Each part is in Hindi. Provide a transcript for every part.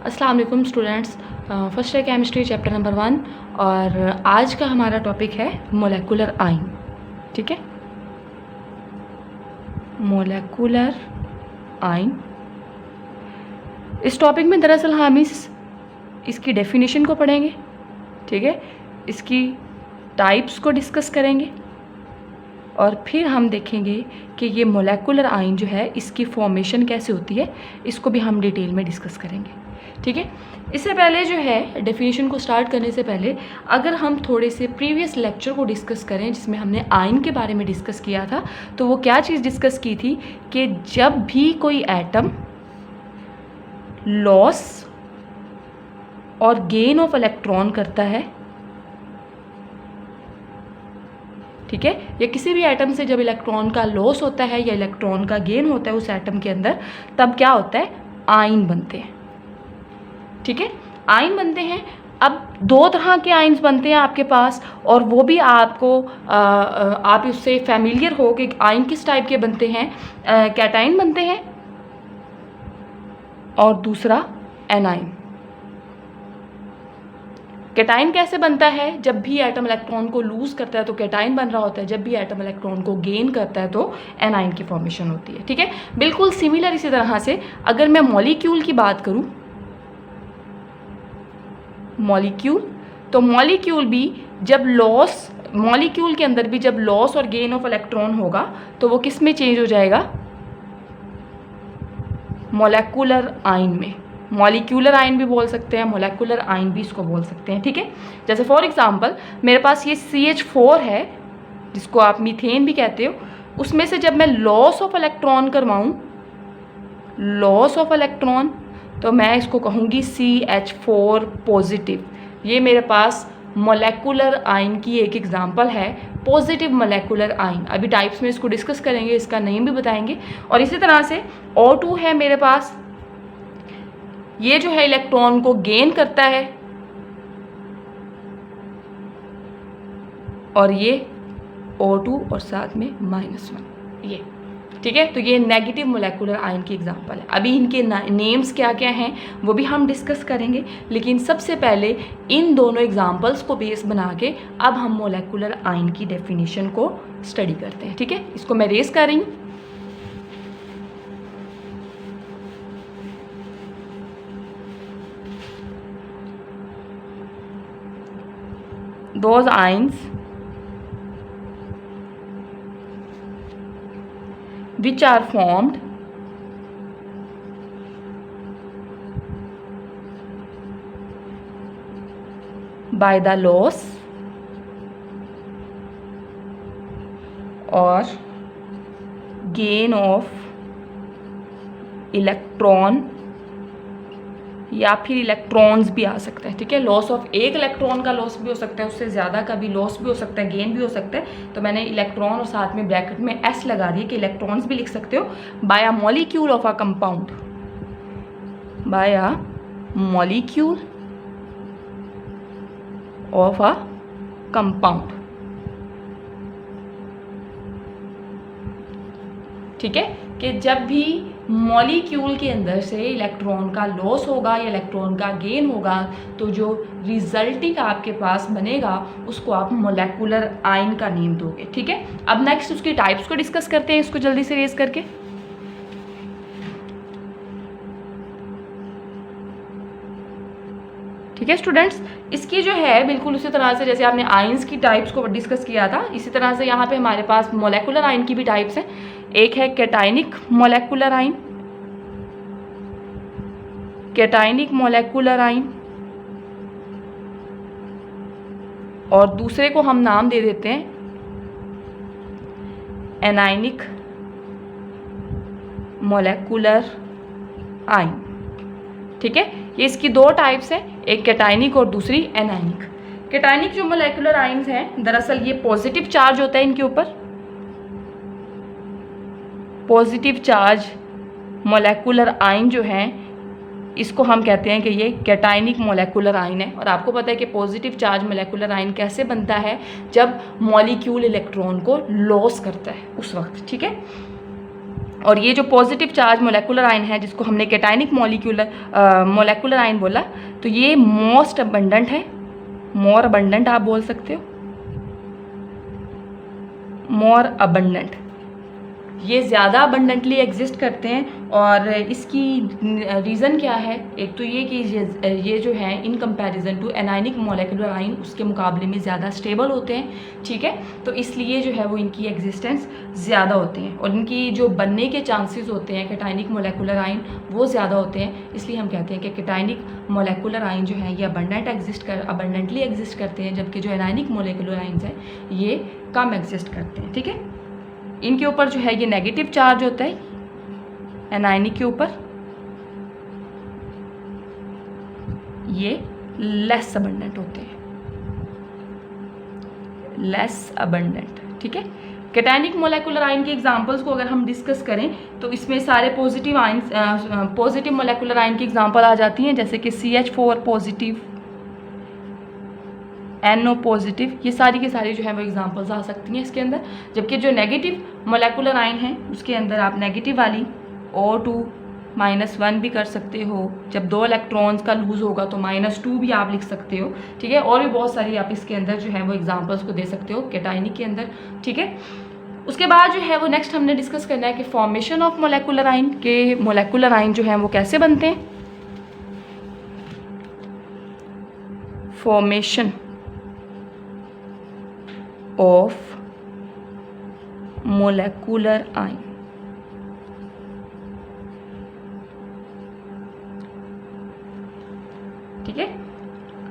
अस्सलाम वालेकुम students. First year chemistry chapter number 1 और आज का हमारा टॉपिक है मोलेकुलर आयन। ठीक है, मोलेकुलर आयन। इस टॉपिक में दरअसल हम इसकी डेफिनेशन को पढ़ेंगे। ठीक है, इसकी टाइप्स को डिस्कस करेंगे और फिर हम देखेंगे कि ये मोलेकुलर आयन जो है इसकी फॉर्मेशन कैसे होती है, इसको भी हम डिटेल में डिस्कस करेंगे। ठीक है, इससे पहले जो है डेफिनेशन को स्टार्ट करने से पहले अगर हम थोड़े से प्रीवियस लेक्चर को डिस्कस करें जिसमें हमने आयन के बारे में डिस्कस किया था, तो वो क्या चीज़ डिस्कस की थी कि जब भी कोई एटम लॉस और गेन ऑफ इलेक्ट्रॉन करता है, ठीक है, या किसी भी एटम से जब इलेक्ट्रॉन का लॉस होता है या इलेक्ट्रॉन का गेन होता है उस एटम के अंदर, तब क्या होता है, आयन बनते हैं। ठीक है, आयन बनते हैं। अब दो तरह के आयन्स बनते हैं आपके पास, और वो भी आपको आप उससे फैमिलियर हो कि आयन किस टाइप के बनते हैं। कैटायन बनते हैं और दूसरा एनायन। कैटायन कैसे बनता है, जब भी एटम इलेक्ट्रॉन को लूज करता है तो कैटायन बन रहा होता है, जब भी एटम इलेक्ट्रॉन को गेन करता है तो एनायन की फॉर्मेशन होती है। ठीक है, बिल्कुल सिमिलर इसी तरह से अगर मैं मॉलिक्यूल की बात करूं, मॉलिक्यूल, तो मॉलिक्यूल भी जब लॉस, मॉलिक्यूल के अंदर भी जब लॉस और गेन ऑफ इलेक्ट्रॉन होगा तो वो किस में चेंज हो जाएगा, मोलेकुलर आयन में। मॉलिक्यूलर आयन भी बोल सकते हैं, मोलेकुलर आयन भी इसको बोल सकते हैं। ठीक है, जैसे फॉर एग्जांपल मेरे पास ये CH4 है जिसको आप मीथेन भी कहते हो, उसमें से जब मैं लॉस ऑफ इलेक्ट्रॉन करवाऊं, लॉस ऑफ इलेक्ट्रॉन, तो मैं इसको कहूँगी CH4 पॉजिटिव। ये मेरे पास मोलेकुलर आयन की एक एग्जांपल है, पॉजिटिव मोलेकुलर आयन। अभी टाइप्स में इसको डिस्कस करेंगे, इसका नेम भी बताएंगे। और इसी तरह से O2 है मेरे पास, ये जो है इलेक्ट्रॉन को गेन करता है, और ये O2 और साथ में -1 ये। ठीक है, तो ये नेगेटिव मोलेकुलर आयन की एग्जांपल है। अभी इनके नेम्स क्या क्या हैं वो भी हम डिस्कस करेंगे, लेकिन सबसे पहले इन दोनों एग्जांपल्स को बेस बना के अब हम मोलेकुलर आयन की डेफिनेशन को स्टडी करते हैं। ठीक है, इसको मैं रेस कर रही हूँ। Those ions which are formed by the loss or gain of electron, या फिर इलेक्ट्रॉन्स भी आ सकता है। ठीक है, लॉस ऑफ एक इलेक्ट्रॉन का लॉस भी हो सकता है, उससे ज़्यादा का भी लॉस भी हो सकता है, गेन भी हो सकता है। तो मैंने इलेक्ट्रॉन और साथ में ब्रैकेट में S लगा दी कि इलेक्ट्रॉन्स भी लिख सकते हो। By a molecule of a compound, by a molecule of a compound. ठीक है, कि जब भी मॉलिक्यूल के अंदर से इलेक्ट्रॉन का लॉस होगा या इलेक्ट्रॉन का गेन होगा, तो जो रिजल्टिंग आपके पास बनेगा उसको आप मोलेकुलर आयन का नेम दोगे। ठीक है, अब नेक्स्ट उसकी टाइप्स को डिस्कस करते हैं, इसको जल्दी से रेस करके। ठीक है स्टूडेंट्स, इसकी जो है बिल्कुल उसी तरह से जैसे आपने आयंस की टाइप्स को डिस्कस किया था, इसी तरह से यहाँ पे हमारे पास मोलेकुलर आयन की भी टाइप्स हैं। एक है cationic molecular ion, cationic molecular ion, और दूसरे को हम नाम दे देते हैं एनायनिक मोलेकुलर आयन। ठीक है, ये इसकी दो टाइप्स हैं, एक कैटायनिक और दूसरी एनायनिक। कैटायनिक जो मोलेकुलर आयन्स हैं, दरअसल ये पॉजिटिव चार्ज होता है इनके ऊपर, पॉजिटिव चार्ज मोलेकुलर आयन जो हैं इसको हम कहते हैं कि ये कैटायनिक मोलेकुलर आयन है। और आपको पता है कि पॉजिटिव चार्ज मोलेकुलर आयन कैसे बनता है, जब मॉलिक्यूल इलेक्ट्रॉन को लॉस करता है उस वक्त। ठीक है, और ये जो पॉजिटिव चार्ज मोलेकुलर आयन है जिसको हमने कैटायनिक मोलेकुलर आयन बोला, तो ये मोस्ट अबंडेंट है, मोर अबंडेंट आप बोल सकते हो, मोर अबंडेंट, ये ज़्यादा अबंडेंटली एग्जिस्ट करते हैं। और इसकी रीज़न क्या है, एक तो ये कि ये जो है in comparison to anionic molecular ion उसके मुकाबले में ज़्यादा स्टेबल होते हैं, ठीक है। तो इसलिए जो है वो इनकी एग्जिस्टेंस ज़्यादा होते हैं और इनकी जो बनने के चांसेस होते हैं कैटायनिक मोलेकुलर आयन वो ज़्यादा होते हैं। इसलिए हम कहते हैं कि कैटायनिक मोलेकुलर आयन जो है ये अबंडेंटली एग्जिस्ट करते हैं, जबकि जो एनायनिक मोलेकुलर आयन्स हैं ये कम एग्जिस्ट करते हैं, ठीक है। इनके ऊपर जो है ये नेगेटिव चार्ज होता है, एनायनिक के ऊपर ये लेस अबंडेंट होते हैं, लेस अबंडेंट, ठीक है। कैटायनिक मोलेकुलर आयन के एग्जांपल्स को अगर हम डिस्कस करें तो इसमें सारे positive ion, positive molecular ion की एग्जांपल आ जाती हैं, जैसे कि CH4 पॉजिटिव, NO पॉजिटिव, ये सारी की सारी जो है वो एग्जांपल्स आ सकती हैं इसके अंदर। जबकि जो नेगेटिव मोलेकुलर आयन है उसके अंदर आप नेगेटिव वाली O2-1 भी कर सकते हो, जब 2 इलेक्ट्रॉन्स का लूज होगा तो -2 भी आप लिख सकते हो, ठीक है। और भी बहुत सारी आप इसके अंदर जो है वो एग्जांपल्स को दे सकते हो कैटायनिक के अंदर, ठीक है। उसके बाद जो है वो नेक्स्ट हमने डिस्कस करना है कि फॉर्मेशन ऑफ मोलेकुलर आयन, के मोलेकुलर आयन जो हैं वो कैसे बनते हैं। फॉर्मेशन ऑफ मोलेकुलर आयन, ठीक है।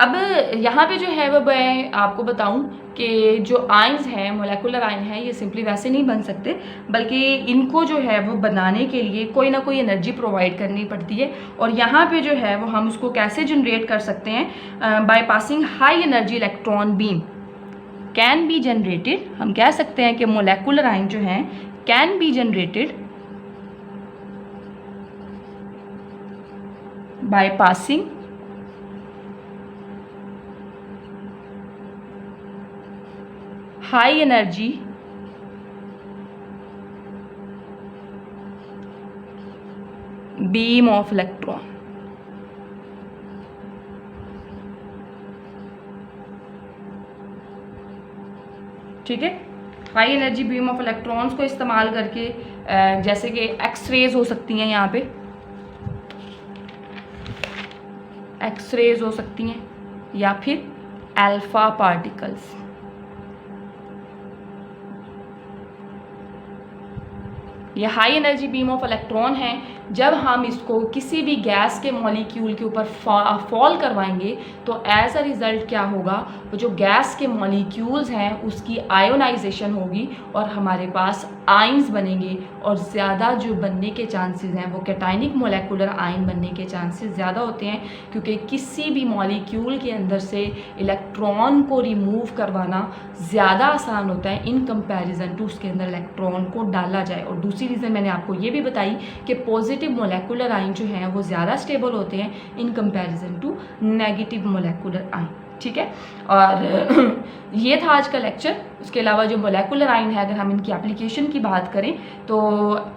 अब यहाँ पे जो है वो मैं आपको बताऊं कि जो आयन्स हैं, मोलेकुलर आयन है, ये सिंपली वैसे नहीं बन सकते, बल्कि इनको जो है वो बनाने के लिए कोई ना कोई एनर्जी प्रोवाइड करनी पड़ती है। और यहाँ पे जो है वो हम उसको कैसे जनरेट कर सकते हैं, by passing high energy electron beam can be generated. हम कह सकते हैं कि मोलेकुलर आयन जो हैं can be generated by passing high energy beam of electron, ठीक है। High energy beam of electrons को इस्तेमाल करके जैसे कि एक्सरेज हो सकती हैं, यहाँ पे एक्सरेज हो सकती हैं, या फिर अल्फा पार्टिकल्स, ये high energy beam of electron है। जब हम इसको किसी भी गैस के मॉलिक्यूल के ऊपर फॉल करवाएंगे तो एज अ रिज़ल्ट क्या होगा, वो जो गैस के मॉलिक्यूल्स हैं उसकी आयोनाइजेशन होगी और हमारे पास आयन्स बनेंगे, और ज़्यादा जो बनने के चांसेस हैं वो कैटायनिक मोलेकुलर आयन बनने के चांसेस ज़्यादा होते हैं, क्योंकि किसी भी मॉलिक्यूल के अंदर से इलेक्ट्रॉन को रिमूव करवाना ज़्यादा आसान होता है इन कंपैरिजन टू उसके अंदर इलेक्ट्रॉन को डाला जाए। और दूसरी रीज़न मैंने आपको ये भी बताई कि पॉजिटिव मोलेकुलर आयन जो हैं वो ज़्यादा स्टेबल होते हैं in comparison to negative molecular ion, ठीक है। और ये था आज का लेक्चर। उसके अलावा जो मोलेकुलर आयन है, अगर हम इनकी एप्लीकेशन की बात करें तो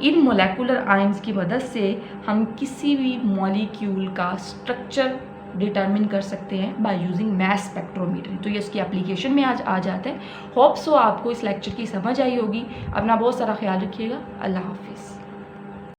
इन मोलेकुलर आयन्स की मदद से हम किसी भी मॉलिक्यूल का स्ट्रक्चर डिटरमिन कर सकते हैं बाय यूजिंग मास स्पेक्ट्रोमीटर। तो ये इसकी एप्लीकेशन में आज आ जाता है। होप सो आपको इस लेक्चर की समझ आई होगी। अपना बहुत सारा ख्याल रखिएगा। अल्लाह हाफिज़।